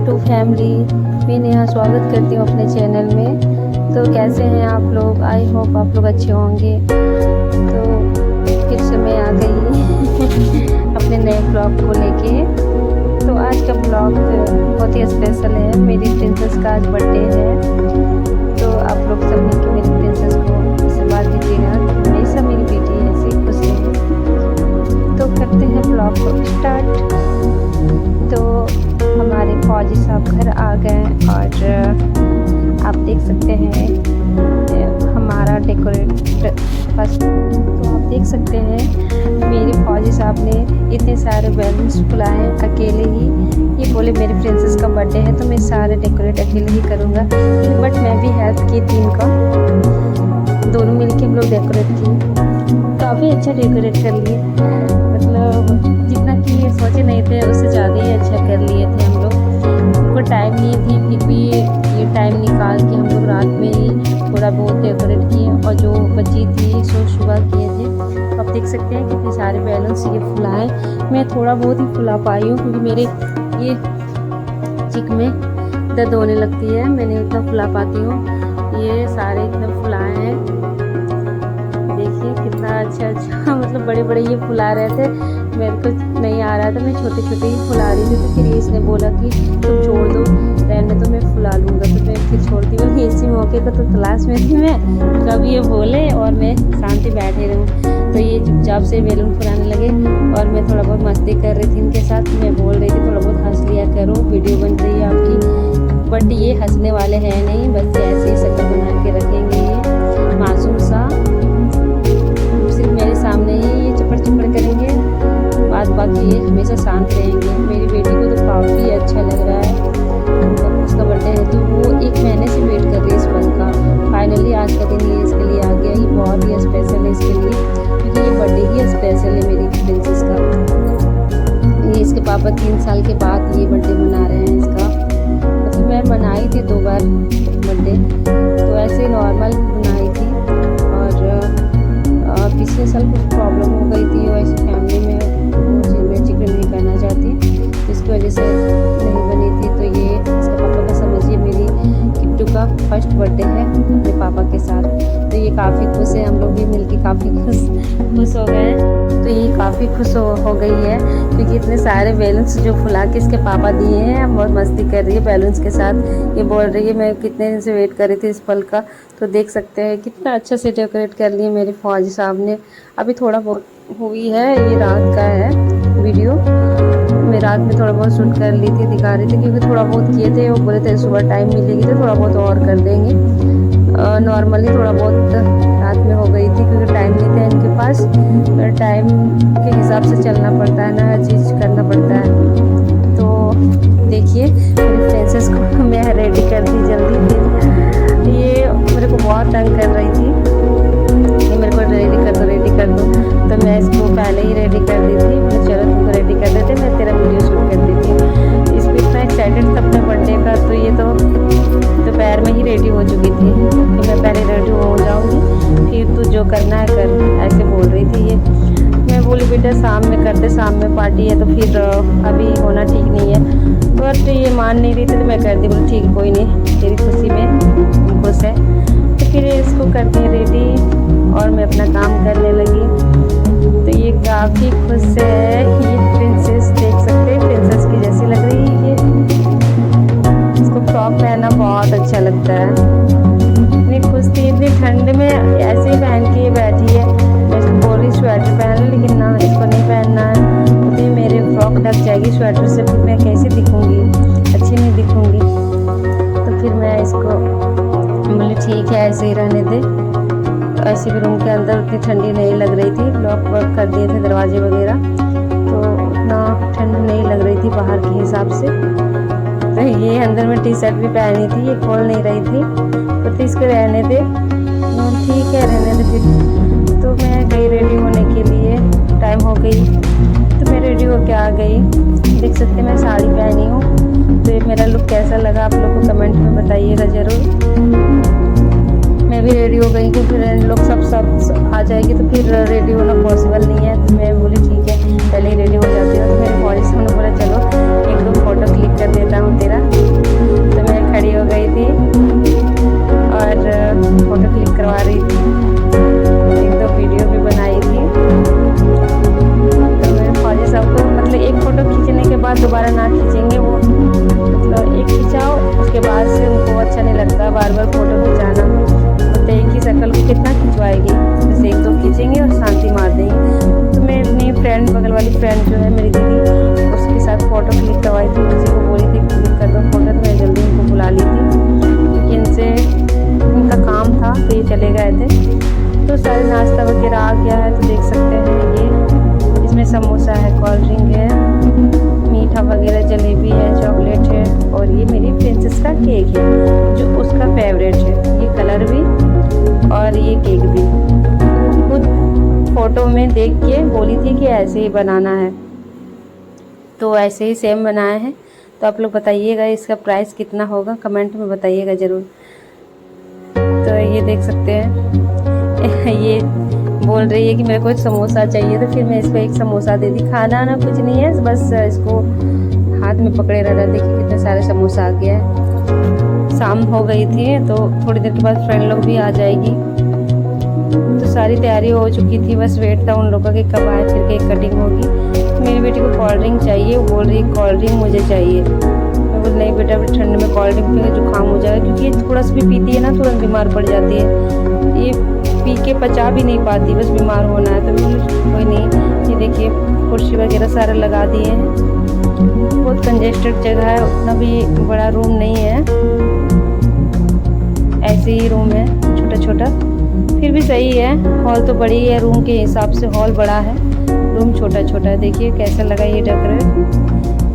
To family. मैं नेहा स्वागत करती हूँ अपने चैनल में। तो कैसे हैं आप लोग? आई होप आप लोग अच्छे होंगे। तो फिर से मैं आ गई अपने नए ब्लॉग को लेके। तो आज का ब्लॉग बहुत ही स्पेशल है। मेरी प्रिंसेस का आज बर्थडे है। तो आप लोग सब मिलकर मेरी प्रिंसेस को आशीर्वाद दीजिएगा। हमेशा मेरी बेटी ऐसी खुश रहे। तो करते हैं ब्लॉग को स्टार्ट। तो हमारे फौजी साहब घर आ गए और आप देख सकते हैं हमारा डेकोरेट फर्स्ट। तो आप देख सकते हैं मेरे फौजी साहब ने इतने सारे बैलून्स फुलाए अकेले ही। ये बोले मेरी प्रिंसेस का बर्थडे है तो मैं सारे डेकोरेट अकेले ही करूँगा, बट मैं भी हेल्प की थी इनका। दोनों मिलके हम लोग डेकोरेट किए। काफ़ी अच्छा डेकोरेट कर लिए, मतलब जितना कि ये सोचे नहीं थे उससे ज़्यादा ही अच्छा कर लिए थे हम लोग। उनको टाइम नहीं थी, फिर भी ये टाइम निकाल के हम लोग रात में ही थोड़ा बहुत डेकोरेट किए और जो बची थी सो सुबह किए थे। तो आप देख सकते हैं कितने सारे बैलून्स ये फुलाए। मैं थोड़ा बहुत ही फुला पाई हूँ क्योंकि मेरे ये चिक में दर्द होने लगती है, मैं नहीं उतना फुला पाती हूँ। ये सारे इतना फुलाए हैं, देखिए कितना अच्छा मतलब बड़े बड़े ये फुला रहे थे। मेरे को नहीं आ रहा था, मैं छोटे छोटे ही फुला रही थी। तो फिर इसने बोला कि तुम छोड़ दो, रहने तो मैं फुला लूँगा। तो मैं फिर छोड़ती हूँ। इसी मौके को तो तलाश में थी मैं, कब ये बोले और मैं शांति बैठे रहूँ। तो ये चुपचाप से बैलून फुलाने लगे और मैं थोड़ा बहुत मस्ती कर रही थी इनके साथ। मैं बोल रही थी थोड़ा बहुत हंस लिया करो, वीडियो बन रही है आपकी। बट ये हंसने वाले हैं नहीं, बस ऐसे ही शक्ल बना के रखेंगे ये मासूम सा। सिर्फ मेरे सामने ही ये चपड़ चपड़ करेंगे, बात बाकी ये हमेशा शांत रहेंगे। मेरी बेटी को तो काफ़ी अच्छा लग रहा है और उसका बर्थडे है तो वो 1 महीने से वेट कर रही है इस पल का। फाइनली आज का दिन ये इसके लिए आ गया। ये बहुत ही स्पेशल है इसके लिए, क्योंकि ये बर्थडे ही स्पेशल है मेरी प्रिंसेस का। ये इसके पापा 3 साल के बाद ये बर्थडे मना रहे हैं इसका। मतलब मैं मनाई थी 2 बार बर्थडे, तो ऐसे ही नॉर्मल मनाई थी। और पिछले साल कुछ प्रॉब्लम हो गई थी वैसे फैमिली में, मैं जिक्र नहीं करना चाहती, जिसकी वजह से नहीं बनी थी। तो ये इसके पापा का समझिए मेरी किट्टू का फर्स्ट बर्थडे है अपने पापा के साथ। तो ये काफ़ी खुश है, हम लोग भी मिलके काफ़ी खुश हो गए। तो ये काफ़ी खुश हो गई है क्योंकि इतने सारे बैलून्स जो फुला के इसके पापा दिए हैं। बहुत मस्ती कर रही है बैलून्स के साथ। ये बोल रही है मैं कितने दिन से वेट कर रही थी इस पल का। तो देख सकते हैं कितना अच्छा से डेकोरेट कर लिए मेरे फौजी साहब ने। अभी थोड़ा बहुत हुई है, ये रात का है वीडियो। मैं रात में थोड़ा बहुत शूट कर ली थी, दिखा रही थी क्योंकि थोड़ा बहुत किए थे। वो बोले थे सुबह टाइम मिलेगी तो थोड़ा बहुत और कर देंगे। नॉर्मली थोड़ा बहुत रात में हो गई थी क्योंकि टाइम नहीं था इनके पास। टाइम के हिसाब से चलना पड़ता है ना, हर चीज़ करना पड़ता है। तो देखिए मेरी प्रिंसेस को मैं रेडी कर दी जल्दी। फिर ये मेरे को बहुत तंग कर रही थी कि मेरे को रेडी कर दो। तो मैं इसको पहले ही रेडी कर दी थी। मैं चलो तुमको रेडी कर देते, मैं तेरा वीडियो शूट कर देती हूँ। इस पर इतना एक्साइटेड था अपने बर्थडे का। तो ये तो दोपहर में ही रेडी हो चुकी थी कि मैं पहले रेडी हो जाऊँगी, फिर तू जो करना है कर, ऐसे बोल रही थी ये। मैं बोली बेटा शाम में करते, शाम में पार्टी है तो फिर अभी होना ठीक नहीं है। बट ये मान नहीं रही थी तो मैं कर दी। बोली ठीक कोई नहीं, तेरी खुशी में खुश है। तो फिर इसको करते हैं रेडी और मैं अपना काम करने लगी। तो ये काफ़ी खुश है। ये प्रिंसेस देख सकते हैं, प्रिंसेस की जैसी लग रही है। ये इसको फ्रॉक पहनना बहुत अच्छा लगता है। इतनी खुश थी, इतनी ठंड में ऐसे ही पहन के ये बैठी है। मैं इसको बोल रही स्वेटर पहन लो, लेकिन ना इसको नहीं पहनना है। तो मेरे फ्रॉक ढक जाएगी स्वेटर से, फिर मैं कैसे दिखूँगी, अच्छी नहीं दिखूँगी। तो फिर मैं इसको बोले ठीक है ऐसे ही रहने दे। ऐसे भी रूम के अंदर उतनी ठंडी नहीं लग रही थी, लॉक वॉक कर दिए थे दरवाजे वगैरह, तो उतना ठंड नहीं लग रही थी बाहर के हिसाब से। तो ये अंदर में टी शर्ट भी पहनी थी, ये खोल नहीं रही थी। तो इसको रहने दे, ठीक है रहने दे फिर। तो मैं गई रेडी होने के लिए, टाइम हो गई तो मैं रेडी होके आ गई। देख सकते मैं साड़ी पहनी हूँ। तो ये मेरा लुक कैसा लगा आप लोग को कमेंट में बताइएगा ज़रूर। मैं भी रेडी हो गई कि फिर लोग सब आ जाएगी तो फिर रेडी होना पॉसिबल नहीं है। तो मैं बोली ठीक है पहले ही रेडी हो जाती हूँ। तो मेरे फौजी साहब ने बोला चलो 1-2 फ़ोटो क्लिक कर देता हूँ तेरा। फ़ोटो आएगी, बस एक दो खींचेंगे और शांति मार देंगे। तो मैं अपनी फ्रेंड, बगल वाली फ्रेंड जो है मेरी दीदी, उसके साथ फ़ोटो क्लिक करवाई थी। उसी को बोली थी क्लिक कर दो फ़ोटो, तो मैं जल्दी उनको बुला ली थी क्योंकि इनसे उनका काम था तो ये चले गए थे। तो सारे नाश्ता वगैरह आ गया है, तो देख सकते हैं ये इसमें समोसा है, कोल्ड ड्रिंक है, मीठा वगैरह, जलेबी है, चॉकलेट है और ये मेरी प्रिंसेस का केक है जो उसका फेवरेट है। ये कलर भी और ये केक भी खुद फ़ोटो में देख के बोली थी कि ऐसे ही बनाना है, तो ऐसे ही सेम बनाए हैं। तो आप लोग बताइएगा इसका प्राइस कितना होगा, कमेंट में बताइएगा ज़रूर। तो ये देख सकते हैं ये बोल रही है कि मेरे को एक समोसा चाहिए, तो फिर मैं इसको एक समोसा दे दी। खाना ना कुछ नहीं है, बस इसको हाथ में पकड़े रह रहा। देखिए कितने सारे समोसा आ गया है। शाम हो गई थी तो थोड़ी देर के बाद फ्रेंड लोग भी आ जाएगी, तो सारी तैयारी हो चुकी थी, बस वेट था उन लोगों का कि कब आए, फिर केक कटिंग होगी। मेरी बेटी को कोल्ड ड्रिंक चाहिए, वो बोल रही है कोल्ड ड्रिंक मुझे चाहिए। मैं बोल नहीं बेटा, अभी ठंड में कोल्ड ड्रिंक पीएंगे जुकाम हो जाएगा, क्योंकि ये थोड़ा सा भी पीती है ना तुरंत बीमार पड़ जाती है। ये पी के पचा भी नहीं पाती, बस बीमार होना है। तो कोई नहीं। ये देखिए कुर्सी वगैरह सारे लगा दिए हैं। बहुत कंजेस्टेड जगह है, उतना भी बड़ा रूम नहीं है, ऐसे ही रूम है छोटा छोटा, फिर भी सही है। हॉल तो बड़ी है, रूम के हिसाब से हॉल बड़ा है, रूम छोटा छोटा है। देखिए कैसा लगा ये डेकोरेट,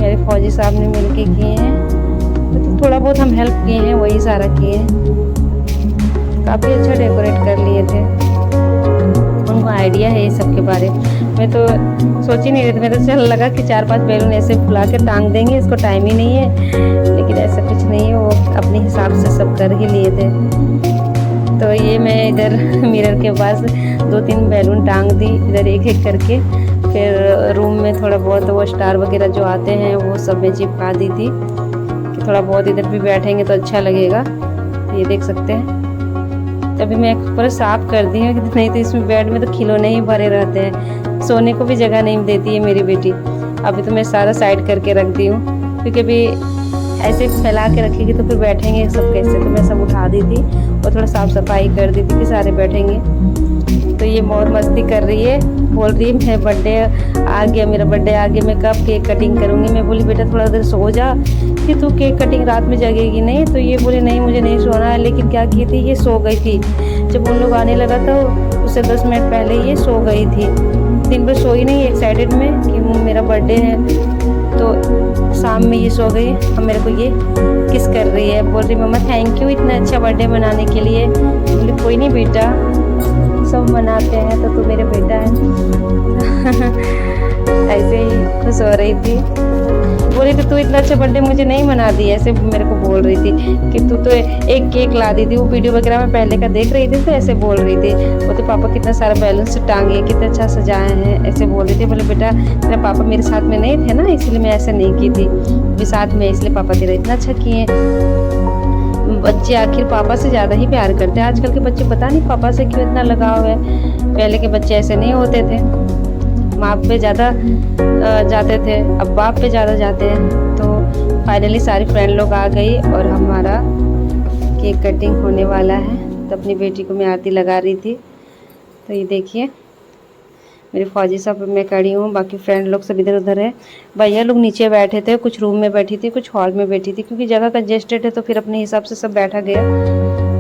मेरे फौजी साहब ने मिलके किए हैं, तो थोड़ा बहुत हम हेल्प किए हैं, वही सारा किए हैं। काफ़ी अच्छा डेकोरेट कर लिए थे, उनको आइडिया है ये सब के बारे में। मैं तो सोच ही नहीं रही थी, मैं तो चल लगा कि 4-5 बैलून ऐसे फुला के टांग देंगे, इसको टाइम ही नहीं है, लेकिन ऐसा कुछ नहीं है, वो अपने हिसाब से सब कर ही लिए थे। तो ये मैं इधर मिरर के पास 2-3 बैलून टांग दी, इधर एक एक करके। फिर रूम में थोड़ा बहुत वो स्टार वगैरह जो आते हैं वो सब में चिपका दी थी कि थोड़ा बहुत इधर भी बैठेंगे तो अच्छा लगेगा। ये देख सकते हैं। तभी मैं पूरा साफ़ कर दी हूँ, नहीं तो इसमें बेड में तो खिलौने ही भरे रहते हैं, सोने को भी जगह नहीं देती है मेरी बेटी। अभी तो मैं सारा साइड करके रख दी हूँ, क्योंकि अभी ऐसे फैला के रखेगी तो फिर बैठेंगे सब कैसे। तो मैं सब उठा दी थी और थोड़ा साफ़ सफाई कर दी थी कि सारे बैठेंगे। तो ये बहुत मस्ती कर रही है, बोल रही है मैं बर्थडे आ गया, मेरा बर्थडे आ गया, मैं कब केक कटिंग करूँगी। मैं बोली बेटा थोड़ा देर सो जा, कि तू केक कटिंग रात में जगेगी नहीं। तो ये बोली नहीं मुझे नहीं सोना है, लेकिन क्या की थी ये सो गई थी। जब उन लोग आने लगा तो उससे 10 मिनट पहले ये सो गई थी। दिन भर सोई नहीं एक्साइटेड में कि मेरा बर्थडे है, तो शाम में ये सो गई। अब मेरे को ये किस कर रही है, बोल रही मम्मा थैंक यू इतना अच्छा बर्थडे मनाने के लिए। बोली कोई नहीं बेटा, सब मनाते हैं तो तू मेरे बेटा है। ऐसे ही खुश हो रही थी। बोली तो तू इतना अच्छा बर्थडे मुझे नहीं मना दी, ऐसे मेरे को बोल रही थी कि तू तो एक केक ला दी थी। वो वीडियो वगैरह में पहले का देख रही थी, तो ऐसे बोल रही थी। वो तो पापा कितना सारा बैलून से टांगे, कितना अच्छा सजाए हैं, ऐसे बोल रही थी। बोले बेटा तेरा पापा मेरे साथ में नहीं थे ना, इसलिए मैं ऐसे नहीं की थी, अभी साथ में इसलिए पापा तेरा इतना अच्छा किए। बच्चे आखिर पापा से ज़्यादा ही प्यार करते हैं। आजकल के बच्चे पता नहीं पापा से क्यों इतना लगाव है। पहले के बच्चे ऐसे नहीं होते थे, माँ पे ज़्यादा जाते थे, अब बाप पे ज़्यादा जाते हैं। तो फाइनली सारी फ्रेंड लोग आ गई और हमारा केक कटिंग होने वाला है। तो अपनी बेटी को मैं आरती लगा रही थी। तो ये देखिए मेरे फौजी साहब, मैं खड़ी हूँ, बाकी फ्रेंड लोग सब इधर उधर है। भैया लोग नीचे बैठे थे, कुछ रूम में बैठी थी, कुछ हॉल में बैठी थी, क्योंकि जगह कंजेस्टेड है तो फिर अपने हिसाब से सब बैठा गया।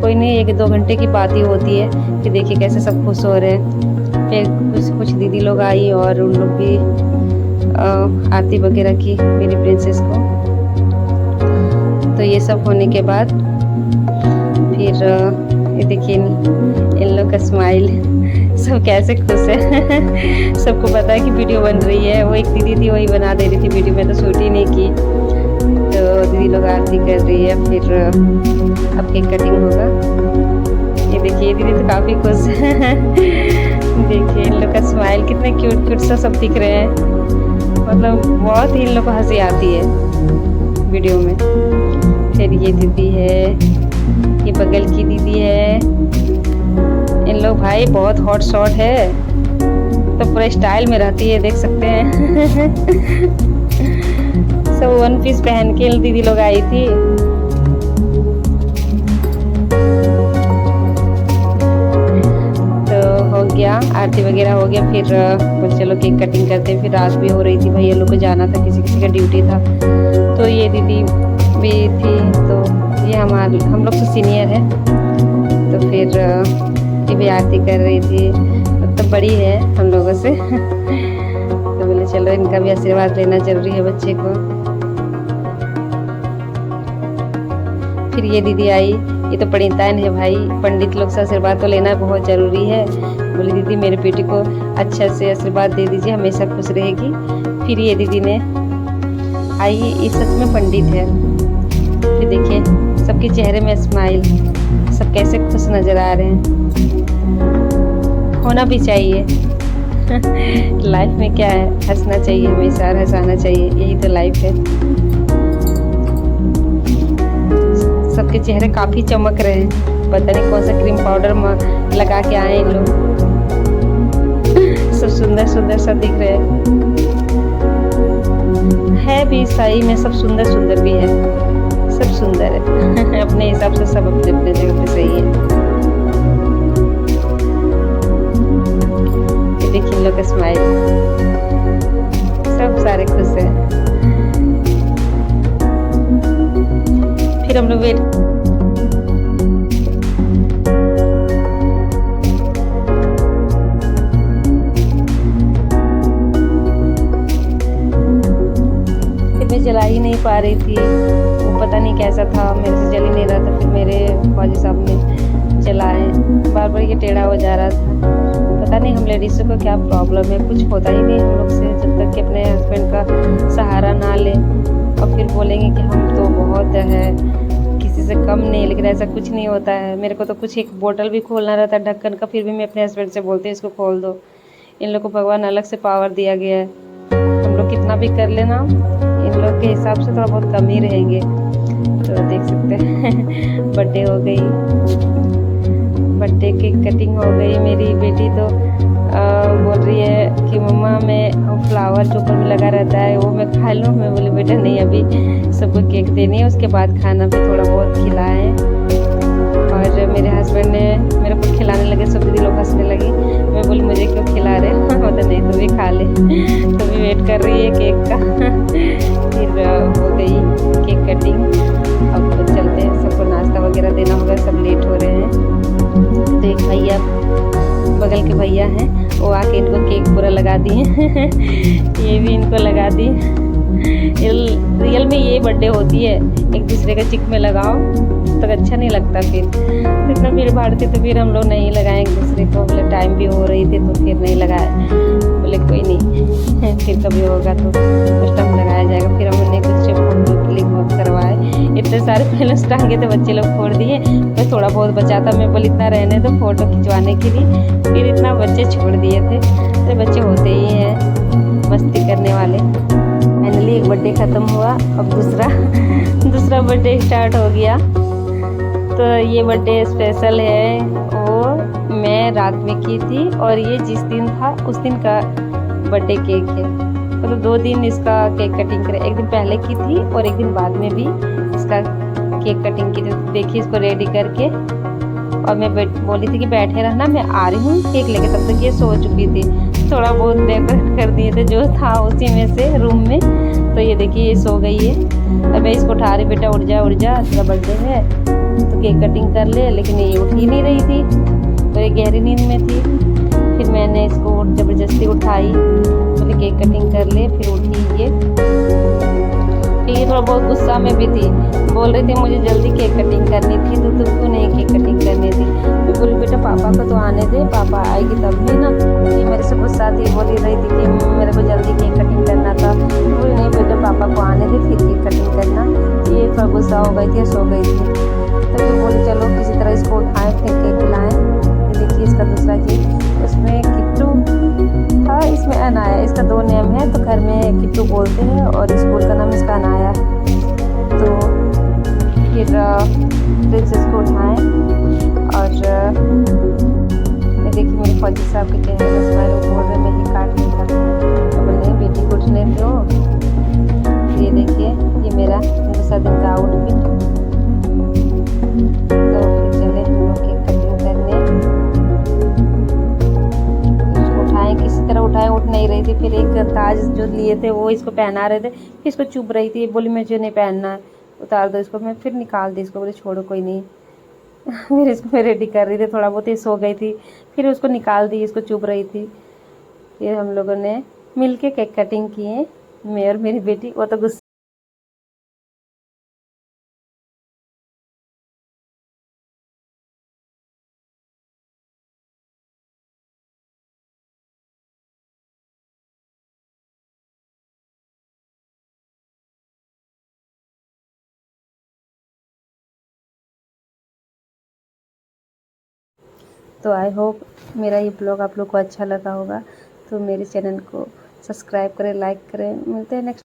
कोई नहीं, 1-2 घंटे की बात ही होती है कि देखिए कैसे सब खुश हो रहे हैं। फिर कुछ दीदी लोग आई और उन लोग भी आरती वगैरह की मेरी प्रिंसेस को। तो ये सब होने के बाद फिर ये देखिए इन लोग का स्माइल, सब कैसे खुश है। सबको पता है कि वीडियो बन रही है। वो एक दीदी थी वही बना दे रही थी वीडियो, में तो शूट ही नहीं की। तो दीदी लोग आरती कर रही है, फिर अब केक कटिंग होगा। ये देखिए दीदी तो काफ़ी खुश है। देखिए इन लोग का स्माइल, कितने क्यूट क्यूट सा सब दिख रहे हैं, मतलब बहुत ही इन लोग को हंसी आती है वीडियो में। फिर ये दीदी है, ये बगल की दीदी है। इन लोग भाई बहुत हॉट शॉट है, तो पूरा स्टाइल में रहती है, देख सकते हैं। सब 1 पीस पहन के दीदी लोग आई थी। गया, आरती वगैरह हो गया, फिर बोले चलो केक कटिंग करते हैं। फिर रात भी हो रही थी, भैया लोग को जाना था, किसी किसी का ड्यूटी था। तो ये दीदी भी थी, तो ये हम लोग से सीनियर है, तो फिर ये भी आरती कर रही थी, मतलब बड़ी है हम लोगों से। तो बोले चलो इनका भी आशीर्वाद लेना जरूरी है बच्चे को। फिर ये दीदी आई, ये तो पंडिताइन है भाई, पंडित लोग से आशीर्वाद तो लेना बहुत ज़रूरी है। बोली दीदी मेरे बेटी को अच्छा से आशीर्वाद दे दीजिए, हमेशा खुश रहेगी। फिर ये दीदी ने आई, ये सच में पंडित है। फिर देखिए सबके चेहरे में स्माइल, सब कैसे खुश नज़र आ रहे हैं। होना भी चाहिए। लाइफ में क्या है, हंसना चाहिए हमेशा, हंसाना चाहिए, यही तो लाइफ है। सबके चेहरे काफ़ी चमक रहे हैं, पता नहीं कौन सा क्रीम पाउडर लगा के आए इन लोग। सब सुंदर सुंदर सब दिख रहे हैं, भी सही में सब सुंदर सुंदर भी है, सब सुंदर है। अपने हिसाब से सब अपने अपने जगह पे सही है। देखिए लोग स्माइल, सब सारे खुश हैं। फिर हम लोग वेट मैं जला ही नहीं पा रही थी, वो पता नहीं कैसा था, मेरे से जल ही नहीं रहा था। फिर मेरे फौजी साहब ने जलाए, बार बार ये टेढ़ा हो जा रहा था। पता नहीं हम लेडीज़ों को क्या प्रॉब्लम है, कुछ होता ही नहीं हम लोग से, जब तक कि अपने हस्बैंड का सहारा ना ले। और फिर बोलेंगे कि हम तो बहुत है, किसी से कम नहीं, लेकिन ऐसा कुछ नहीं होता है। मेरे को तो कुछ एक बोतल भी खोलना रहता है ढक्कन का, फिर भी मैं अपने हस्बैंड से बोलती हूँ इसको खोल दो। इन लोग को भगवान अलग से पावर दिया गया है, हम लोग कितना भी कर लेना, इन लोग के हिसाब से थोड़ा बहुत कम ही रहेंगे। तो देख सकते हैं बर्थडे हो गई, बर्थडे की कटिंग हो गई। मेरी बेटी तो बोल रही है कि मम्मा मैं फ्लावर जो ऊपर में लगा रहता है वो मैं खा लूँ। मैं बोली बेटा नहीं, अभी सबको केक देनी है, उसके बाद खाना भी थोड़ा बहुत खिलाएं। और मेरे हस्बैंड ने मेरे को खिलाने लगे, सब दीदी लोग हंसने लगी। मैं बोली मुझे क्यों खिला रहे हो, तो नहीं तू भी खा ले। तो भी वेट कर रही है केक का। फिर हो गई केक कटिंग, अब चलते हैं, सबको नाश्ता वगैरह देना होगा, सब लेट हो रहे हैं। तो एक भैया, बगल के भैया हैं, वो आके इनको केक पूरा लगा दिए। ये भी इनको लगा दी। रियल में ये बर्थडे होती है, एक दूसरे का चिक में लगाओ तो अच्छा नहीं लगता। फिर इतना भीड़ भाड़ थी तो फिर हम लोग नहीं लगाए एक दूसरे को, बोले टाइम भी हो रही थी तो फिर नहीं लगाए। बोले कोई नहीं, फिर कभी होगा तो उस टाइम लगाया जाएगा। फिर हमने कुछ फोटो क्लिक करवाए, इतने सारे बैलून्स टांगे थे, बच्चे लोग फोड़ दिए। मैं थोड़ा बहुत बचा था, मैं बोली इतना रहने दो फोटो खिंचवाने के लिए, फिर इतना बच्चे छोड़ दिए थे। तो बच्चे होते ही हैं मस्ती करने वाले। फाइनली एक बर्थडे ख़त्म हुआ, अब दूसरा बर्थडे स्टार्ट हो गया। तो ये बर्थडे स्पेशल है, वो मैं रात में की थी, और ये जिस दिन था उस दिन का बर्थडे केक है। मतलब 2 दिन इसका केक कटिंग करे, एक दिन पहले की थी और एक दिन बाद में भी इसका केक कटिंग की थी। तो देखिए इसको रेडी करके, और मैं बोली थी कि बैठे रहना, मैं आ रही हूँ केक लेके। तब तक ये सो चुकी थी, थोड़ा बहुत डेकोरेट कर दिए थे जो था उसी में से रूम में। तो ये देखिए ये सो गई है, और मैं इसको उठा रही, बेटा उठ जा तेरा बर्थडे है तो केक कटिंग कर ले। लेकिन ये उठ ही नहीं रही थी, तो ये गहरी नींद में थी। फिर मैंने इसको ज़बरदस्ती उठाई, बोले केक कटिंग कर ले, फिर उठी ये। फिर ये थोड़ा बहुत गुस्सा में भी थी, बोल रही थी मुझे जल्दी केक कटिंग करनी थी, तो तुमको नहीं केक कटिंग करनी थी। मैं बोली बेटा पापा को तो आने दे, पापा आएगी तब भी ना। ये मेरे से गुस्सा थी, बोली रही थी कि मेरे को जल्दी केक कटिंग करना था। बोली नहीं बेटा पापा को आने दे, फिर केक कटिंग करना। ये थोड़ा गुस्सा हो गई थी, सो गई थी। तो फिर बोली चलो किसी तरह इसको उठाएँ, फिर केक खिलाएँ। ये देखिए इसका दूसरा केक, उसमें किट्टू था, इसमें अनाया। इसका 2 नेम है, तो घर में किट्टू बोलते हैं और स्कूल का नाम इसका अनाया है। तो फिर प्रिंसेस को उठाएँ, और ये देखिए मेरे फौजी साहब के चेहरे में स्माइल, वो बोल रहे मैं ही काट नहीं था। तो बोले नहीं बेटी को उठने दो। ये देखिए ये मेरा दूसरा दिन का आउटफिट। तो फिर चले हम लोग केक कटिंग करने। आज जो लिए थे वो इसको पहना रहे थे, फिर इसको चुभ रही थी, बोली मुझे नहीं पहनना है, उतार दो इसको। मैं फिर निकाल दी इसको, बोली छोड़ो कोई नहीं। फिर इसको मैं रेडी कर रही थी, थोड़ा बहुत ही सो गई थी, फिर उसको निकाल दी, इसको चुभ रही थी। फिर हम लोगों ने मिल के केक कटिंग किए, मैं और मेरी बेटी। वो तो गुस्सा तो आई होप मेरा ये ब्लॉग आप लोग को अच्छा लगा होगा। तो मेरे चैनल को सब्सक्राइब करें, लाइक करें। मिलते हैं नेक्स्ट